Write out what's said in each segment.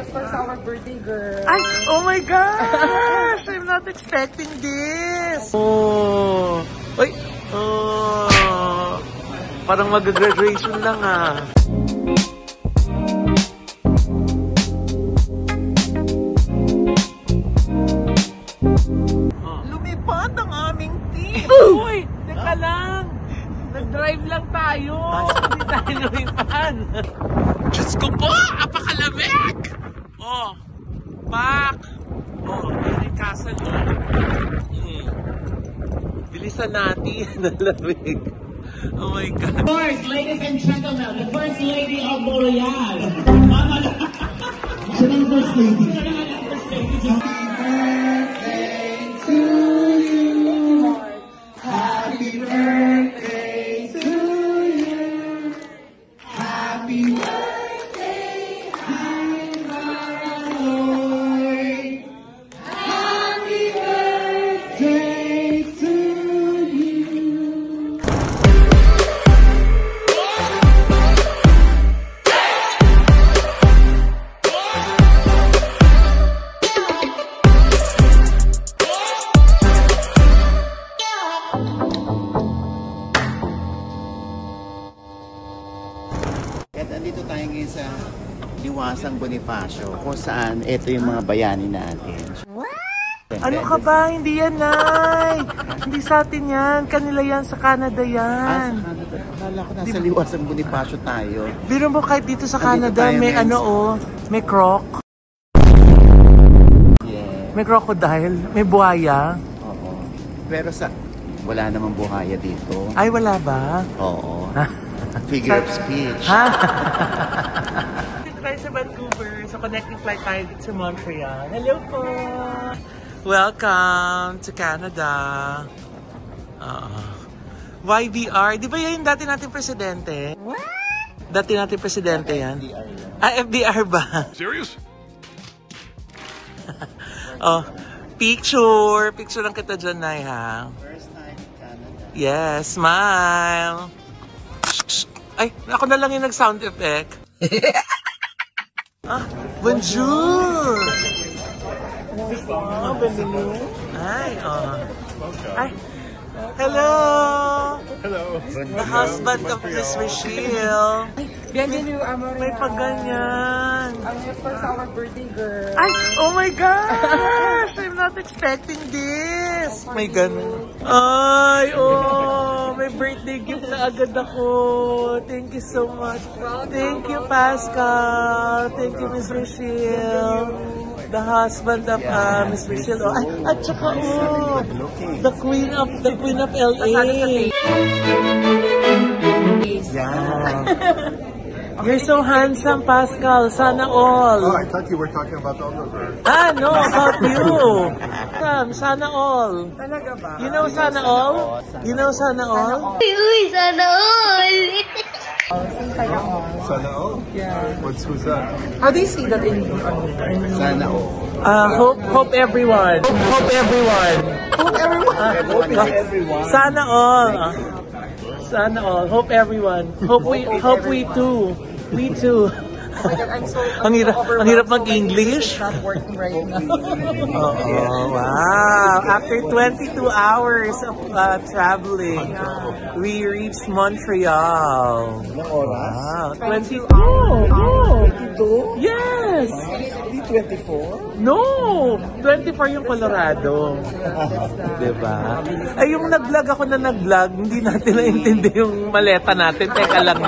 course, our birthday girl. Ay, oh my gosh! I'm not expecting this! Oh! Uy! Oh! Parang mag-graduation lang ah. Lumipad ang aming team! Uy! Teka lang! Nag-drive lang tayo! Hindi tayo lumipad! Diyos ko po! Apakalamig! Oh! Back! Oh, Eric Castle. Bilisan natin ang lamig. Oh my God. First, ladies and gentlemen, the First Lady of Montreal. Siya ang First Lady. Happy birthday to you. Happy birthday, happy birthday. Happy birthday to you. At andito tayo ngayon sa Liwasang Bonifacio, kung saan ito yung mga bayani natin. Ano ka ba? Hindi yan, Nay! Hindi sa atin yan. Kanila yan. Sa Canada yan. Sa Canada. Akala ko nasa Liwasang Bonifacio tayo. Biro mo kahit dito sa Canada, may ano oh, may croc. Yeah. May crocodile. May buhaya. Oo. Pero wala namang buhaya dito. Ay, wala ba? Oo. Figure of speech. Ha? Dito tayo sa Vancouver. So, connecting flight tayo dito sa Montreal. Hello po! Welcome to Canada. YVR. Di ba yan yung dati nating presidente? What? Dati nating presidente yan? FDR yan. Ah, FDR ba? Serious? Oh, picture. Picture lang kita dyan, Nay, ha? First time in Canada. Yes, smile. Ay, ako na lang yung nag-sound effect. Ah, bonjour! Oh, bienvenue. Ay, oh. Ay, hello! Hello. The husband of Miss Michelle. Bienvenue, Amor. May pagganyan. Of course, our birthday girl. Ay, oh my gosh! I'm not expecting this! May ganun. Ay, oh! May birthday gift na agad ako. Thank you so much. Thank you, Pascal. Thank you, Miss Michelle. The husband of Miss Michelle. Oh, ay, at saka, oh! The queen of LA. Yeah. You're so handsome, Pascal. Sana all. Oh, I thought you were talking about Oliver. Ah, no, about you. Sana all. Talaga ba? You know Sana all? You know Sana all? Uy, sana all! Sana all. Sana all? Yeah. Who's that? How do you see that in Sana all. Hope everyone. Hope everyone. Hope everyone. Everyone. Sana all. Sana all. Hope everyone. Hope we too. We too. Oh my God, I'm so Ang hirap mag-English. Not working right now. Oh, wow. After 22 hours of traveling, we reached Montreal. Wow. 22? Oh, 22? Yes! Hindi 24? No! 24 yung Colorado. Diba? Ay, yung nag-vlog ako na nag-vlog, hindi natin naintindi yung maleta natin. Teka lang.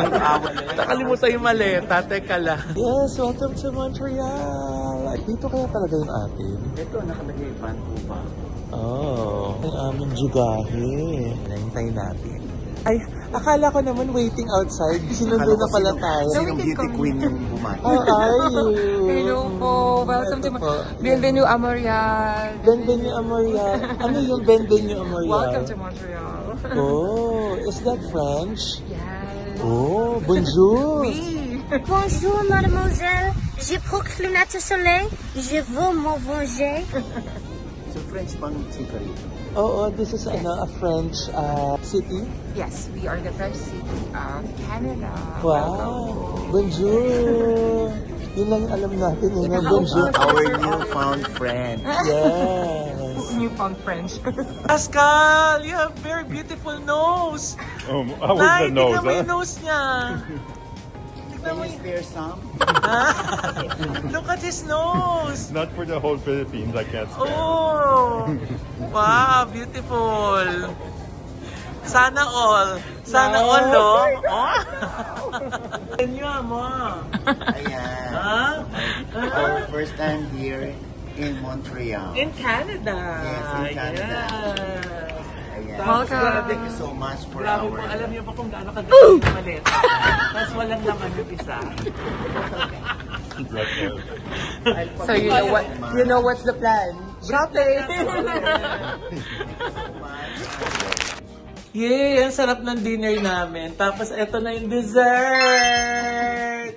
Nakalimutan yung maleta. Teka lang. Yes, welcome to Montreal. Dito kaya talaga yung atin? Ito, nakalagay Vancouver. Oh, ang aming jugahe. Nahintayin natin. Ay, akala ko naman waiting outside. Sinundo na pala tayo. Sinong beauty queen yung bumati? How are you? Hello po. Welcome to Bienvenue, Amorial. Bienvenue Amorial. Ano yung Bienvenue Amorial? Welcome to Montreal. Oh, is that French? Yes. Oh, bonjour. Oui. Bonjour, mademoiselle. Je procure lunettes de soleil. Je veux me venger. So French bang chika rito? Oh, this is a French city. Yes, we are the French city of Canada. Wow. Bonjour. Yun lang yung alam natin. Bonjour. Our newfound friend. Yes. Newfound French. Pascal, you have very beautiful nose. How was Nay, the nose, tignan mo huh? yung nose niya. Can you spare some? Look at his nose. Not for the whole Philippines, I can't spare. Oh, wow, beautiful. Sana all. Sana all, no? Oh. Yan yun, mo. Ayan. Huh? Our first time here in Montreal. In Canada. Yes, in Canada. Yes. Ayan. Welcome. Thank you so much for Grabe our... po, alam niyo ba kung gaano kaganda yung maleta? Tapos walang laman yung isa. So you know what's the plan? Shopping! Yay! Ang sarap ng dinner namin. Tapos eto na yung dessert!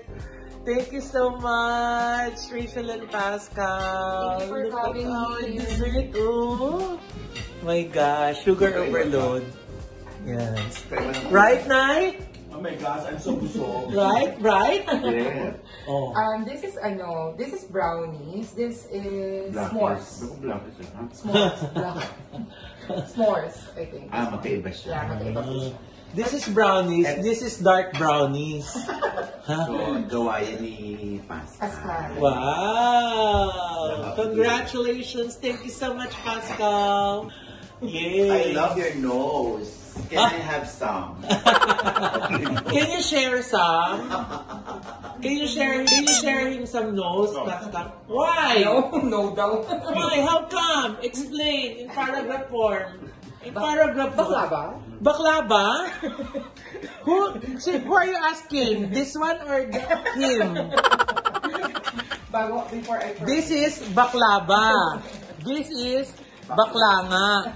Thank you so much, Rachel and Pascal. Thank you for Look at having our me. dessert, oh! My gosh, sugar overload. Yes. Right, Nay? Oh my gosh, I'm so busog. Right? Yeah. Oh. This is brownies. This is s'mores. S'mores. Black. S'mores, I think. magkaiba siya. Yeah, magkaiba po siya. This is brownies. This is dark brownies. So, gawa yan ni Pascal. Pascal. Wow! Congratulations! Thank you so much, Pascal. Yay! I love your nose. Can I have some? Can you share some? Can you share him some nose, Pascal? Why? No daw. Why? How come? Explain in paragraph form. In paragraph form. Bakla ba? Bakla ba? Who are you asking? This one or him? Before I forget. This is baklava. This is baklanga.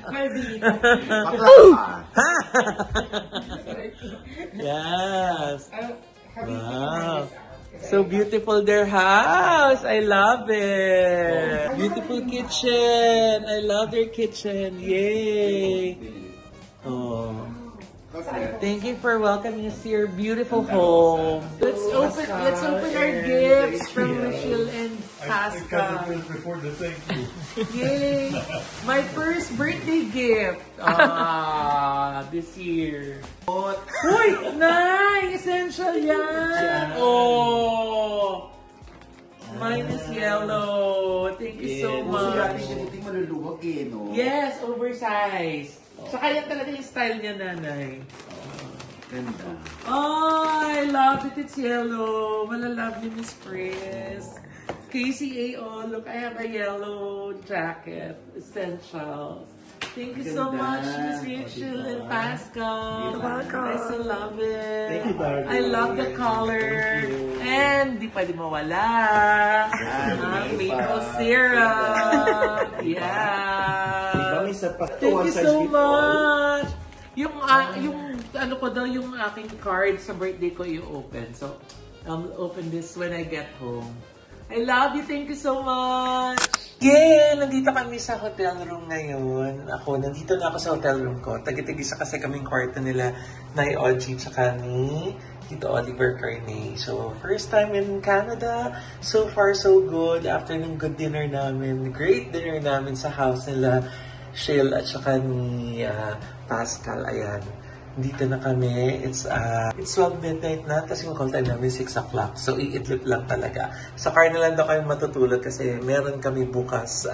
Bakla. Yes. Wow. So beautiful their house. I love it. Beautiful kitchen. I love their kitchen. Yay. Oh. Thank you for welcoming us to your beautiful home. Let's open our gifts from Michelle and Pascal. Before the thank you. Yay! My first birthday gift. This year. Uy! Nay! Essential yan! Oh! Mine is yellow. Thank you so much. Hindi maluluwag eh, no? Yes, oversized. Saka yan talaga yung style niya, nanay. Ganda. Oh, I love it. It's yellow. Malalove ni Miss Chris. KCA, oh, look, I have a yellow jacket. Essentials. Thank you so much, Miss Rachel and Pascal. You're welcome. I so love it. Thank you, Barbie. I love the color. And di pwede mawala. Maple syrup. Yeah. Thank you so much. Yung ano ko daw, yung aking card sa birthday ko i-open. So, I'll open this when I get home. I love you. Thank you so much. Yay! Nandito kami sa hotel room ngayon. Nandito na ako sa hotel room ko. Tagi-tigisa kasi kaming kwarto nila Nay Audrey tsaka ni Tito Oliver Carney. So, first time in Canada. So far, so good. After ng good dinner namin, great dinner namin sa house nila Shell at saka ni Pascal. Ayan. Dito na kami. It's 12 midnight na. Tapos yung call time namin 6 o'clock. So, iidlip lang talaga. Sa car na lang daw kami matutulog kasi meron kami bukas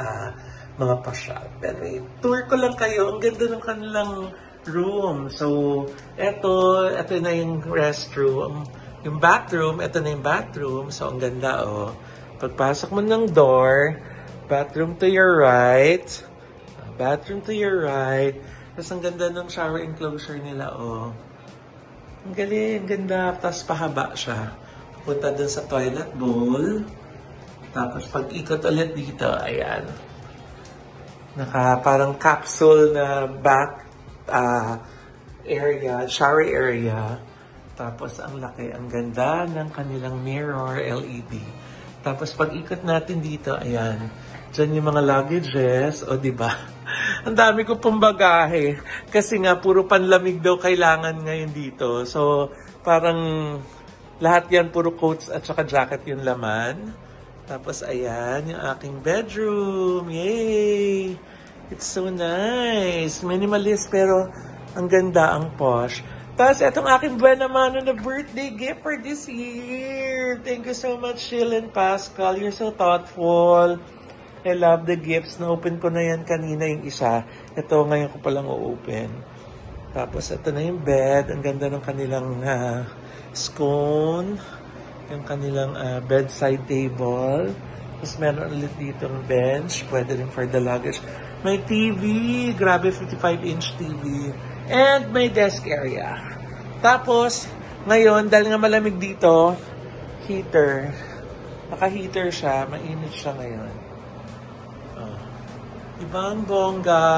mga pa-shop. Anyway, tour ko lang kayo. Ang ganda ng kanilang room. So, eto na yung restroom. Yung bathroom, eto na yung bathroom. So, ang ganda, oh. Pagpasok mo ng door, bathroom to your right. Bathroom to your right. Tapos ang ganda ng shower enclosure nila, oh. Ang galing, ganda. Tapos pahaba siya. Pupunta dun sa toilet bowl. Tapos pag-ikot ulit dito, ayan. Parang capsule na bath area, shower area. Tapos ang laki, ang ganda ng kanilang mirror LED. Tapos pag-ikot natin dito, ayan. Diyan yung mga luggages, o diba? Ang dami ko pong bagahe. Kasi nga, puro panlamig daw kailangan ngayon dito. So, parang Lahat yan, puro coats at saka jacket yung laman. Tapos, ayan, yung aking bedroom. Yay! It's so nice. Minimalist, pero ang ganda, ang posh. Tapos, itong aking buwan naman na birthday gift for this year. Thank you so much, Shill and Pascal. You're so thoughtful. I love the gifts. Na-open ko na yan kanina yung isa. Ito, ngayon ko palang o-open. Tapos, ito na yung bed. Ang ganda ng kanilang scone. Yung kanilang bedside table. Tapos, meron ulit dito ng bench. Pwede rin for the luggage. May TV. Grabe, 55-inch TV. And may desk area. Tapos, ngayon, dahil nga malamig dito, heater. Naka-heater siya. Mainit siya ngayon. Diba ang bongga?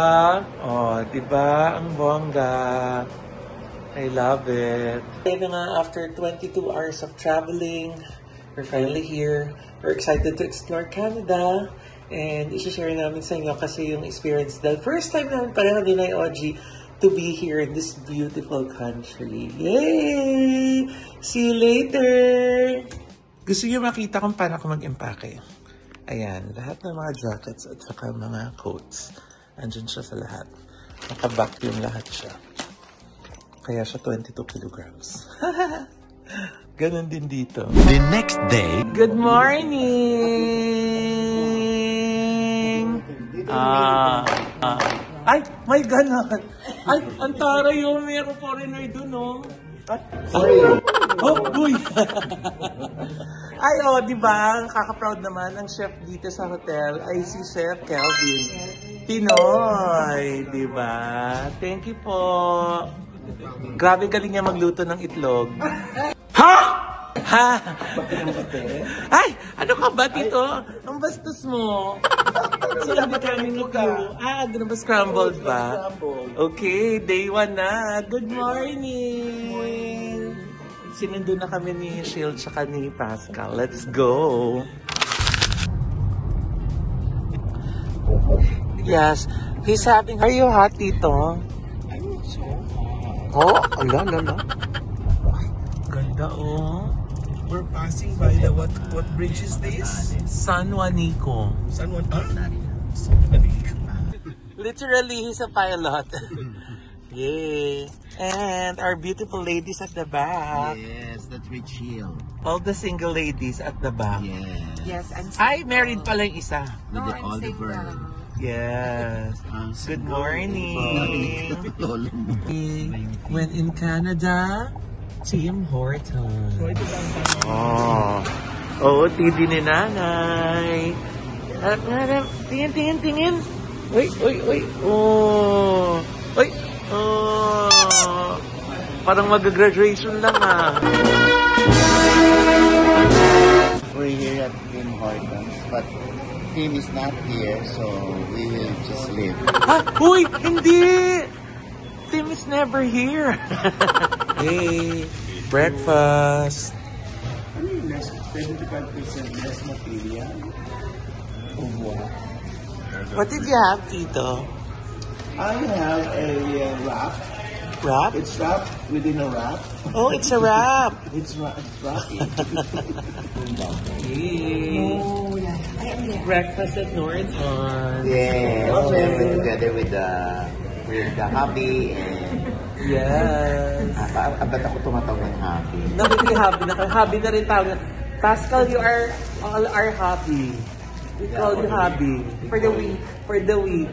Diba ang bongga? I love it. Kaya nga, after 22 hours of traveling, we're finally here. We're excited to explore Canada. And isi-share namin sa inyo kasi yung experience dahil first time namin pareho din ay OG to be here in this beautiful country. Yay! See you later! Gusto niyo makita kung paano ako mag-empake? Ayan, lahat ng mga jackets at saka mga coats. Andyan siya sa lahat. Naka-vacuum lahat siya. Kaya siya 22 kilograms. Ganon din dito. The next day. Good morning! Ay, may ganon. Ay, ang taray yung meron foreigner dun, oh. Sorry. Oh, boy. Ay, diba? Kaka-proud naman ang chef dito sa hotel ay si Chef Kelvin Pinoy, diba? Thank you po. Grabe galing niya magluto ng itlog. Ha? Ay, ano ka ba dito? Ang bastos mo. So, hindi kami clue. Ano ba? Scrambled ba? Okay, day 1 na. Good morning. Sinundo na kami ni Shield tsaka ni Pascal. Let's go. Yes. He's having... Are you hot dito? I'm so Oh, hot. ala. Ganda, oh. We're passing by the what bridge is this? San Juanico. San Juan. Literally, he's a pilot. Yay. And our beautiful ladies at the back. Yes, that's very chill. All the single ladies at the back. Yes. Yes, I'm Ay, married pala yung isa. With the Oliver. Yes. Good morning. When in Canada, Tim Hortons. Oh, tidi ni nanay. Tingin. Uy. Oh. Uy. Oh. Parang mag-graduation lang We're here at Tim Hortons, but Tim is not here, so we will just leave. Uy, hindi! Tim is never here. Hey, breakfast. Ano yung less, 75% less material? What did you have, Tito? I have a wrap. Wrap? It's wrapped within a wrap. Oh, it's a wrap. It's wrapped. Hey. Breakfast at Norton. Yeah, also together with the hubby and... Yes. Ba't ako tumatawag ng hubby? Hobby na rin tawag. Pascal, you are all our hobby. We call you hobby. For the week.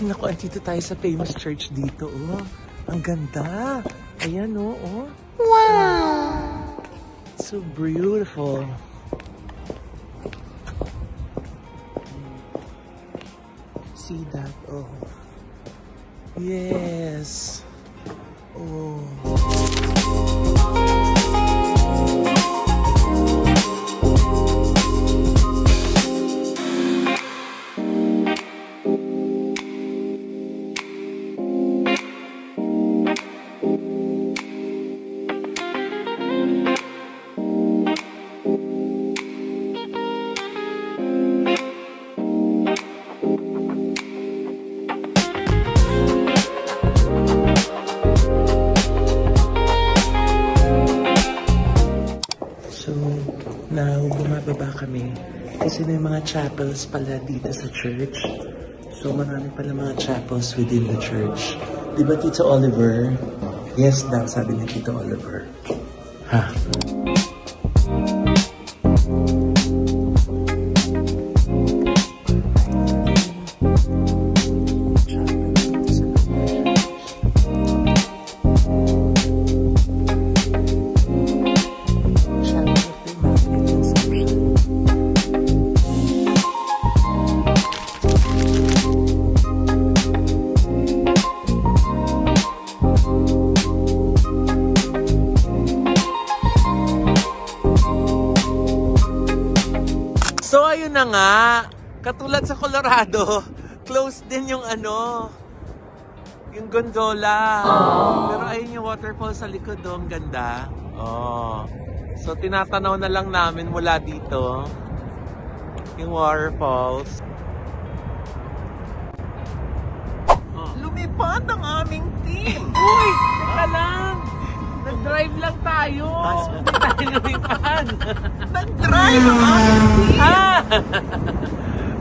Naku, andito tayo sa famous church dito, oh. Ang ganda. Ayan, oh. Wow! So beautiful. See that? Oh. Yes. Oh. kasi may mga chapels pala dito sa church. So marami pala mga chapels within the church. Diba Tito Oliver? Yes daw, sabi ni Tito Oliver. Ha? So ayun na nga, katulad sa Colorado, close din yung yung gondola. Pero ayun yung waterfall sa likod, ang ganda. So tinatanaw na lang namin mula dito yung waterfalls. Lumipad ang aming team! Uy! Teka lang! Nag-drive lang tayo! Hindi tayo lumipad! Nag-drive ang aming team!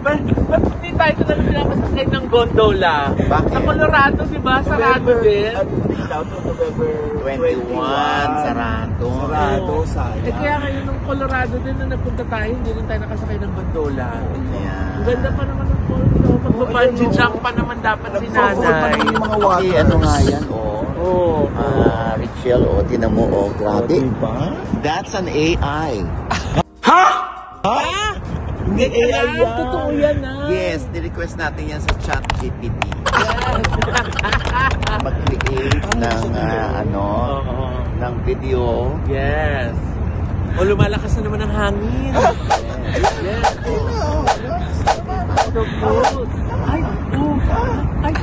Ba't hindi tayo na pinapasakay ng gondola? Bakit? Sa Colorado, di ba? Sarado din. November 21, sarado. Sarado, sayang. Kaya ngayon ng Colorado din na nagpunta tayo, hindi rin tayo nakasakay ng gondola. Yeah. Ang ganda pa naman ng falls. Magpa-bungee jump pa naman dapat si nanay. Mga water. Ano nga yan, Oh. Richelle, tinan mo, grabe. Diba? That's an AI. Hindi AI yan. Totoo yan, Yes, ni-request natin yan sa ChatGPT. Mag-create ng, ng video. Yes. O lumalakas na naman ang hangin. Yes. So cool. Ay, ay,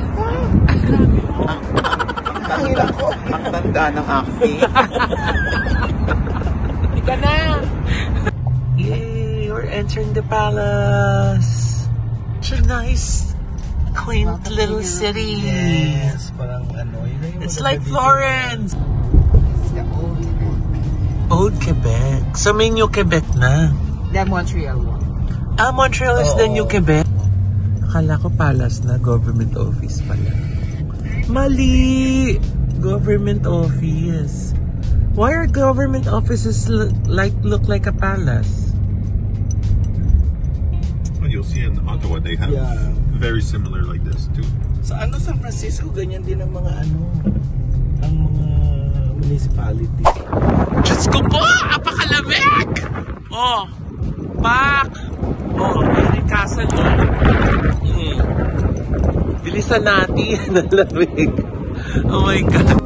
Ang tanda ng acting. Ika na. Yay, we're entering the palace. It's a nice, quaint little city. Yes, parang yun yung It's like Florence. Old Quebec. So may New Quebec na. The Montreal one. Montreal is the New Quebec. Akala ko palace na, government office pala. Mali! Government office. Why are government offices look like a palace? Well, you'll see in Ottawa, they have very similar like this too. Sa San Francisco, ganyan din ang mga ang mga municipality. Diyos ko po! Apakalamig! Oh! Back! Oh, may castle. Bilisan natin ang lamig. Oh my God.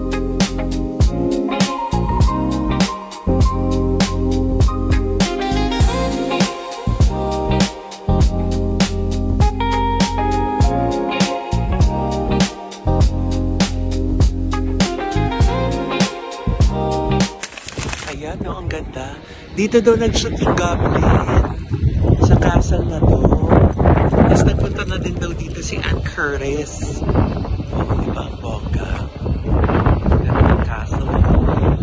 Ayan, no, ang ganda. Dito daw nag-shoot yung Goblin sa castle na to. Tapos nagpunta na din daw dito si Ann Curtis. Diba ang bongga? Ang castle.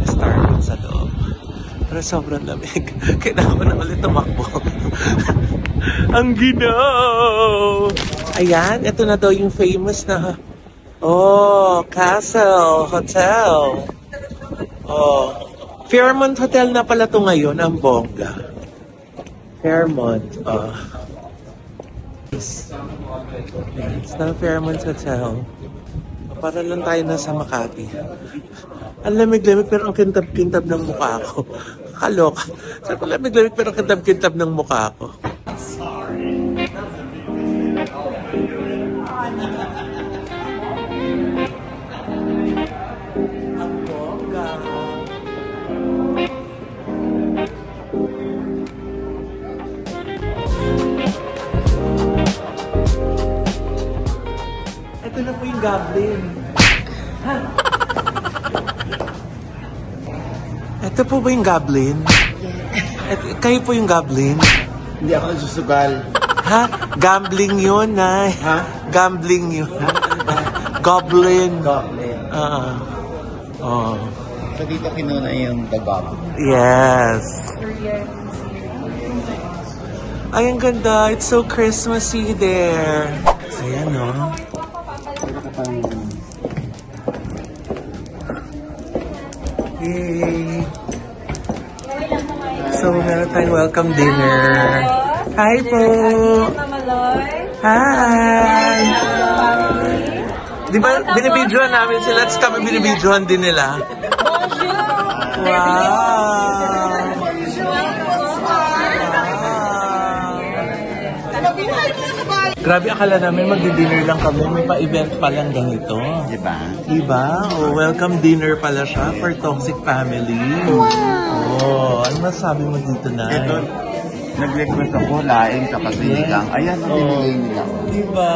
Started sa loob. Pero sobrang lamig. Kailangan ko na ulit tumakbo. Ang ginaw! Ayan, ito na daw yung famous na Castle Hotel. Fairmont Hotel na pala to ngayon, ang bongga. Fairmont. It's na Fairmont Hotel. Para lang tayo nasa Makati. Ang lamig-lamig pero ang kintab-kintab ng mukha ko. Kaloka. Sabi ko lamig-lamig pero ang kintab-kintab ng mukha ko. Ang bongga. Ito na po yung Goblin. Ha? Ito po ba yung Goblin? Kayo po yung Goblin? Hindi ako nagsusugal. Ha? Gambling yun, Nay. Ha? Gambling yun. Goblin. Goblin. So dito kinuna yung The Goblin. Yes. Ay, ang ganda. It's so Christmassy there. Ayan, no? Yay! So, meron tayong welcome dinner. Hi po! Hi! Di ba, binibidyohan namin sila at kami binibidyohan din nila. Wow! Grabe, akala namin magdi-dinner lang kami. May pa-event pa lang ganito. Diba? Diba? Oh, welcome dinner pala siya for Toxic Family. Wow! Oh, ano masabi mo dito na? Ito, nag-request ako, laing sa pasiligang. Ayan, ang binigay nila. Diba?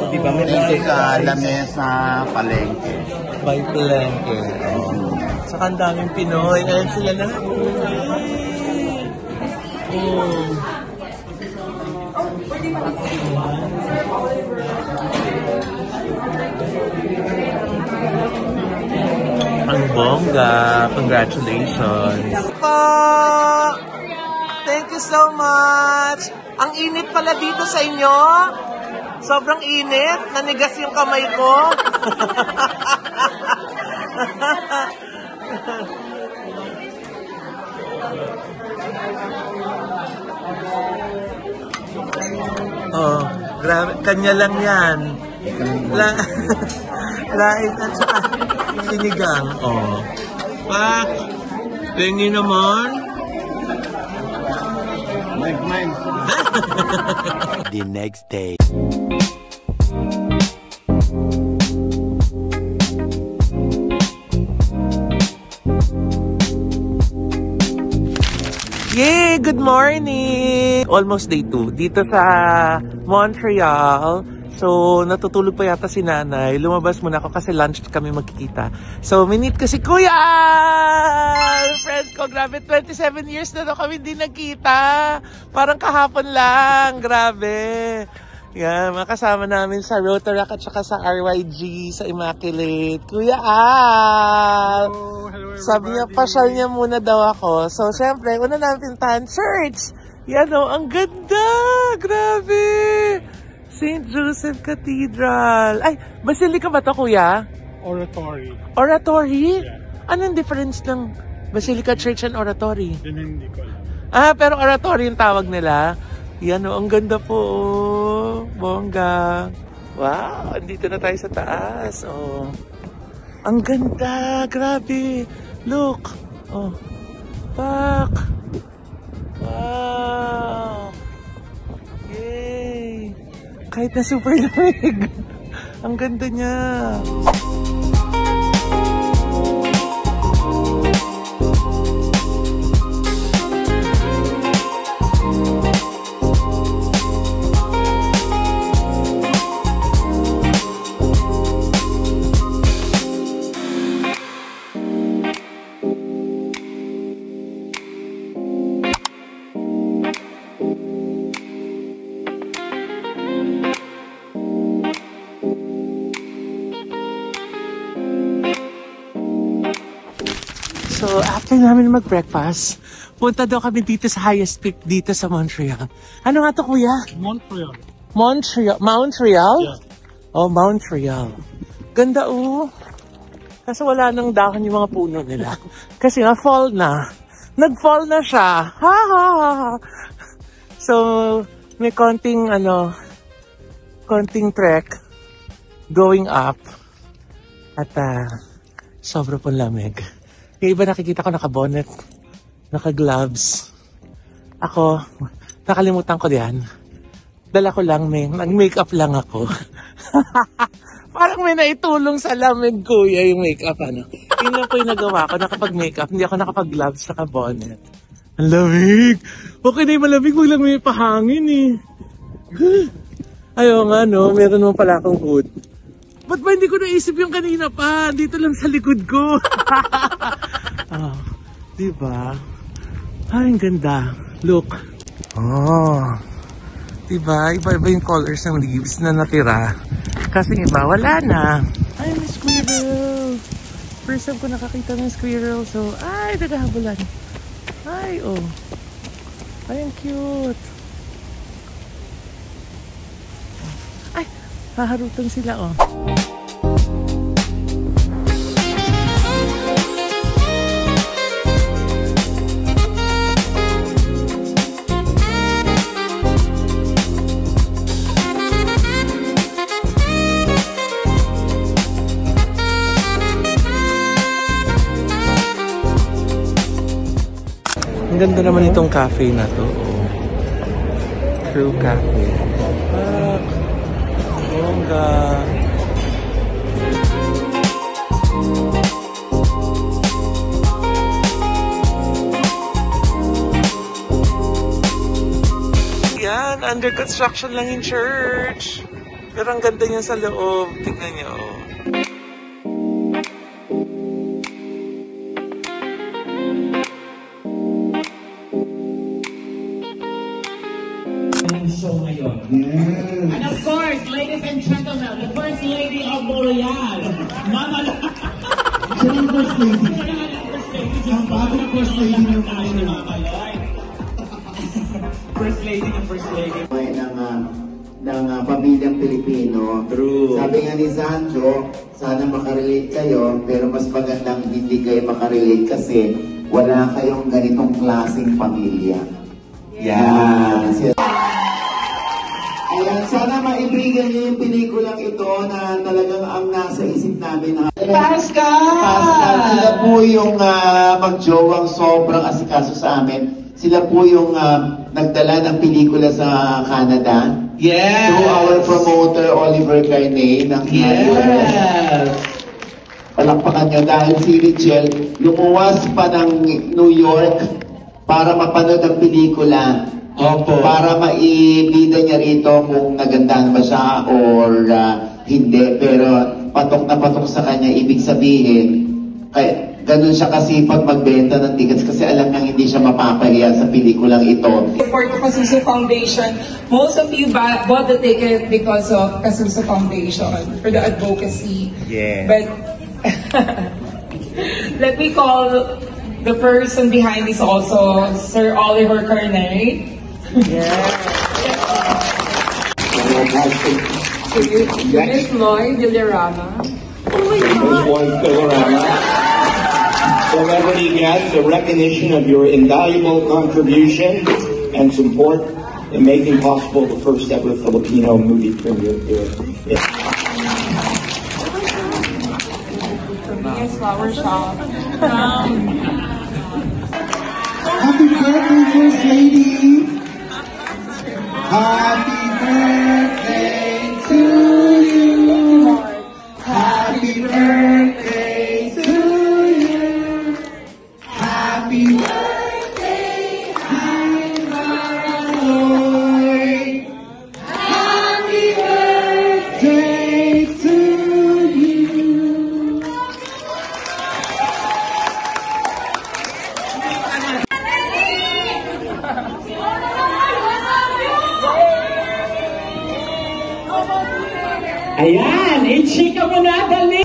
Diba, may dito sa lamesa, palengke. By palengke. Oh. Saka ang daming Pinoy. Ayan sila na. Oh. Ang bongga. Congratulations. Thank you so much. Ang init pala dito sa inyo. Sobrang init. Nanigas yung kamay ko. Oh, grabe. Kanya lang yan. Lain at saka sinigang. Oh. Pak, pengi naman. Mike. The next day. Yay! Good morning! Almost day 2. Dito sa Montreal. So, natutulog pa yata si nanay. Lumabas muna ako kasi lunch kami magkikita. So, minit ko si Kuya! Friend ko, grabe, 27 years na daw kami hindi nagkita. Parang kahapon lang. Grabe. Yan, makasama namin sa Rotaract at saka sa RYG, sa Immaculate. Kuya Al! Oh, hello everybody. Sabi niya, pasyal niya muna daw ako. So, syempre, una namin pintahan, church! Yan o, ang ganda! Grabe! St. Joseph Cathedral. Ay, Basilica ba to, Kuya? Oratory. Oratory? Yeah. Anong difference ng Basilica Church and Oratory? Yun hindi ko alam. Ah, pero Oratory yung tawag nila. Yan o, ang ganda po. Bongga. Wow, andito na tayo sa taas. Oh. Ang ganda. Grabe. Look. Oh. Pak. Wow. Yay. Kahit na super lamig. Ang ganda niya. So, after namin mag-breakfast, punta daw kami dito sa highest peak dito sa Montreal. Ano nga to, Kuya? Montreal. Montreal? Yeah. Oh, Montreal. Ganda, oh. Kasi wala nang dahon yung mga puno nila. Kasi nga, fall na. Nag-fall na siya. Ha, ha, ha. So, may konting trek going up. At, sobra pong lamig. Yung iba nakikita ko naka-bonnet, naka-gloves. Ako, nakalimutan ko yan. Dala ko lang, nag-makeup lang ako. Parang may naitulong sa lamig, Kuya, yung makeup, ano. Yun lang po yung nagawa ko, nakapag-makeup, hindi ako nakapag-gloves, naka-bonnet. Ang lamig! Okay na yung malamig, wag lang may pahangin eh. Ayaw nga, no, meron mo pala akong hood. Ba't ba hindi ko naisip yung kanina pa? Dito lang sa likod ko. Oh, diba? Ay, ang ganda. Look. Oh. Diba? Iba-iba yung colors ng leaves na natira. Kasi iba, wala na. Ay, may squirrel. First time ko nakakita ng squirrel. So, ay, naghahabulan. Ay, oh. Ay, ang cute. Haharutan sila, oh. Ang ganda naman itong cafe na to. True Cafe. Bongga. Yan, under construction lang yung church. Pero ang ganda niya sa loob. Tingnan niyo. Show ngayon. And of course, ladies and gentlemen, the First Lady of Moroyal, Mama Siya ang First Lady. Ang bagong First Lady ng Mama Lloyd. First Lady ng First Lady. Ng pamilyang Pilipino. True. Sabi nga ni Sancho, sana makarelate kayo, pero mas magandang hindi kayo makarelate kasi wala kayong ganitong klaseng pamilya. Yan. Ayan, sana maibigan niyo yung pelikulang ito na talagang ang nasa isip namin. Pascal! Sila po yung magjowang sobrang asikaso sa amin. Sila po yung nagdala ng pelikula sa Canada. Yes! Through our promoter, Oliver Carney. Yes! Palakpakan niya dahil si Richel lumuwas pa ng New York para mapanood ang pelikula. Opo. Para maibida niya rito kung nagandahan ba siya or hindi. Pero patok na patok sa kanya, ibig sabihin, kaya ganun siya kasipag magbenta ng tickets kasi alam niyang hindi siya mapapahiya sa pelikulang ito. Support of Kasuso Foundation. Most of you bought the ticket because of Kasuso Foundation for the advocacy. Yeah. But let me call the person behind this also, Sir Oliver Carney. Miss Lloyd Villarama. Celebrity guests, a recognition of your invaluable contribution and support in making possible the first ever Filipino movie premiere here. Yes, flower shop. Happy birthday, First Lady! Happy birthday to you! Happy birthday to you! Happy birthday, Lloyd! Happy birthday to you! Ayan, i-chika mo na, dali!